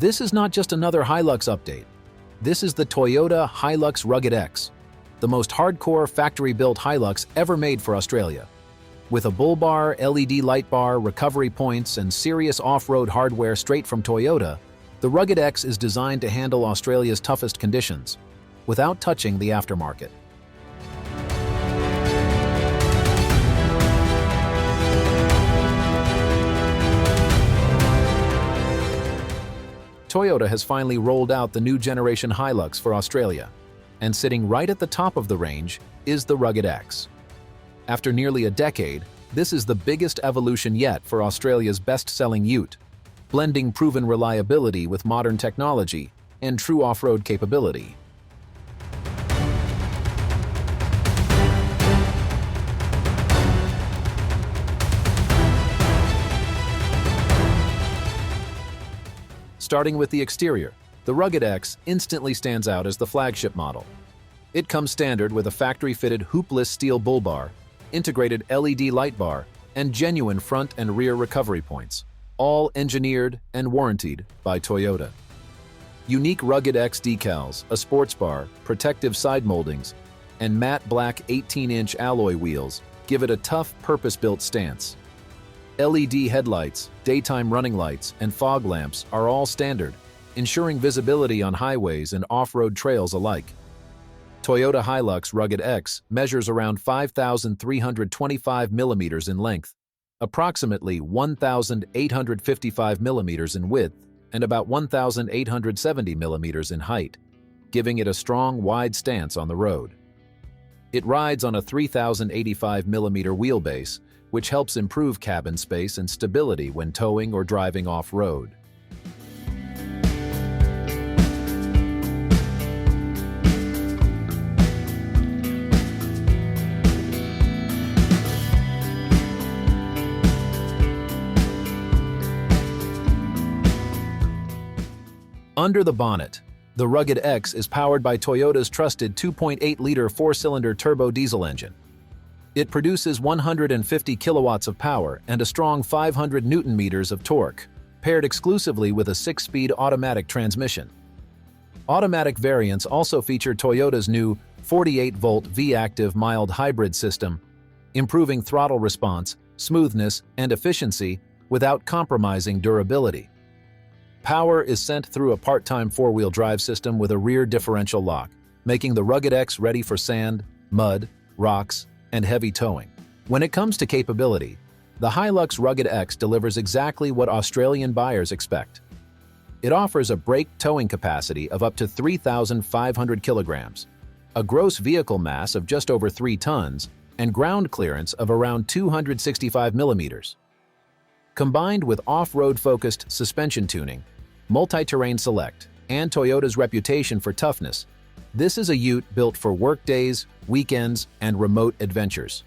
This is not just another HiLux update. This is the Toyota HiLux Rugged X, the most hardcore factory-built HiLux ever made for Australia. With a bullbar, LED light bar, recovery points, and serious off-road hardware straight from Toyota, the Rugged X is designed to handle Australia's toughest conditions, without touching the aftermarket. Toyota has finally rolled out the new generation HiLux for Australia, and sitting right at the top of the range is the Rugged X. After nearly a decade, this is the biggest evolution yet for Australia's best-selling ute, blending proven reliability with modern technology and true off-road capability. Starting with the exterior, the Rugged X instantly stands out as the flagship model. It comes standard with a factory-fitted hoopless steel bull bar, integrated LED light bar, and genuine front and rear recovery points, all engineered and warrantied by Toyota. Unique Rugged X decals, a sports bar, protective side moldings, and matte black 18-inch alloy wheels give it a tough, purpose-built stance. LED headlights, daytime running lights, and fog lamps are all standard, ensuring visibility on highways and off-road trails alike. Toyota HiLux Rugged X measures around 5,325 millimeters in length, approximately 1,855 millimeters in width, and about 1,870 millimeters in height, giving it a strong, wide stance on the road. It rides on a 3,085 millimeter wheelbase, which helps improve cabin space and stability when towing or driving off-road. Under the bonnet, the Rugged X is powered by Toyota's trusted 2.8-liter four-cylinder turbo diesel engine. It produces 150 kilowatts of power and a strong 500 newton-meters of torque, paired exclusively with a 6-speed automatic transmission. Automatic variants also feature Toyota's new 48-volt V-Active mild hybrid system, improving throttle response, smoothness, and efficiency without compromising durability. Power is sent through a part-time four-wheel drive system with a rear differential lock, making the Rugged X ready for sand, mud, rocks, and heavy towing. When it comes to capability, the HiLux Rugged X delivers exactly what Australian buyers expect. It offers a brake towing capacity of up to 3,500 kilograms, a gross vehicle mass of just over 3 tons, and ground clearance of around 265 millimeters. Combined with off-road-focused suspension tuning, multi-terrain select, and Toyota's reputation for toughness, this is a ute built for work days, weekends, and remote adventures.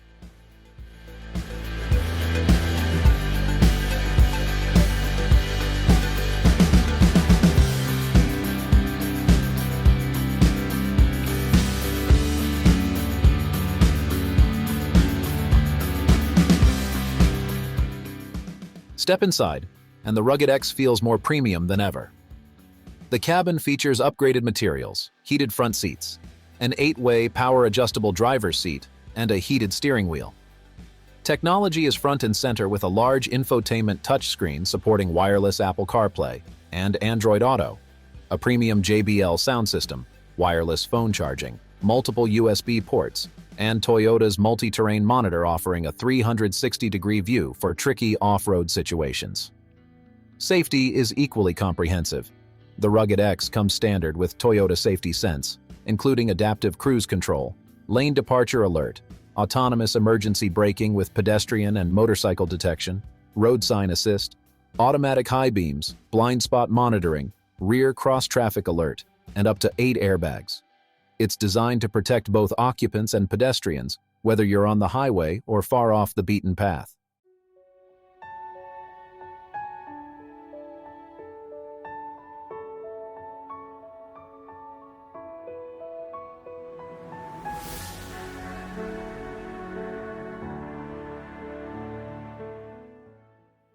Step inside, and the Rugged X feels more premium than ever. The cabin features upgraded materials, heated front seats, an 8-way power-adjustable driver's seat, and a heated steering wheel. Technology is front and center with a large infotainment touchscreen supporting wireless Apple CarPlay and Android Auto, a premium JBL sound system, wireless phone charging, multiple USB ports, and Toyota's multi-terrain monitor offering a 360-degree view for tricky off-road situations. Safety is equally comprehensive. The Rugged X comes standard with Toyota Safety Sense, including adaptive cruise control, lane departure alert, autonomous emergency braking with pedestrian and motorcycle detection, road sign assist, automatic high beams, blind spot monitoring, rear cross-traffic alert, and up to 8 airbags. It's designed to protect both occupants and pedestrians, whether you're on the highway or far off the beaten path.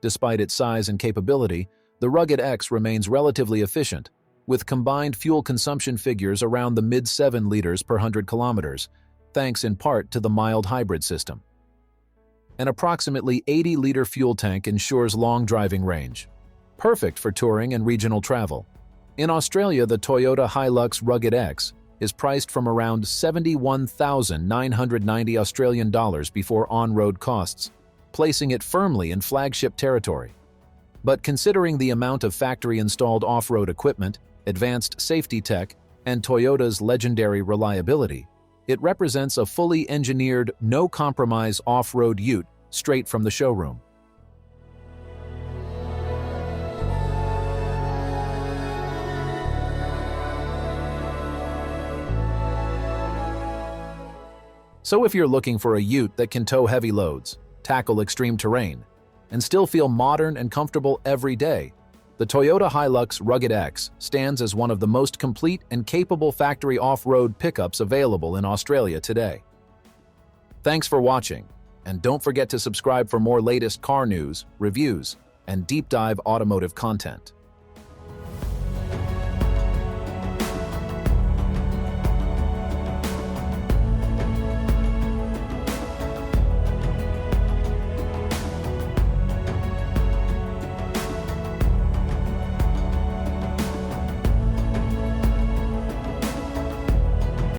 Despite its size and capability, the Rugged X remains relatively efficient, with combined fuel consumption figures around the mid-7 liters per 100 kilometers, thanks in part to the mild hybrid system. An approximately 80-liter fuel tank ensures long driving range, perfect for touring and regional travel. In Australia, the Toyota HiLux Rugged X is priced from around 71,990 Australian dollars before on-road costs, placing it firmly in flagship territory. But considering the amount of factory-installed off-road equipment, advanced safety tech, and Toyota's legendary reliability, it represents a fully engineered, no-compromise off-road ute straight from the showroom. So if you're looking for a ute that can tow heavy loads, tackle extreme terrain, and still feel modern and comfortable every day, the Toyota HiLux Rugged X stands as one of the most complete and capable factory off-road pickups available in Australia today. Thanks for watching, and don't forget to subscribe for more latest car news, reviews, and deep dive automotive content.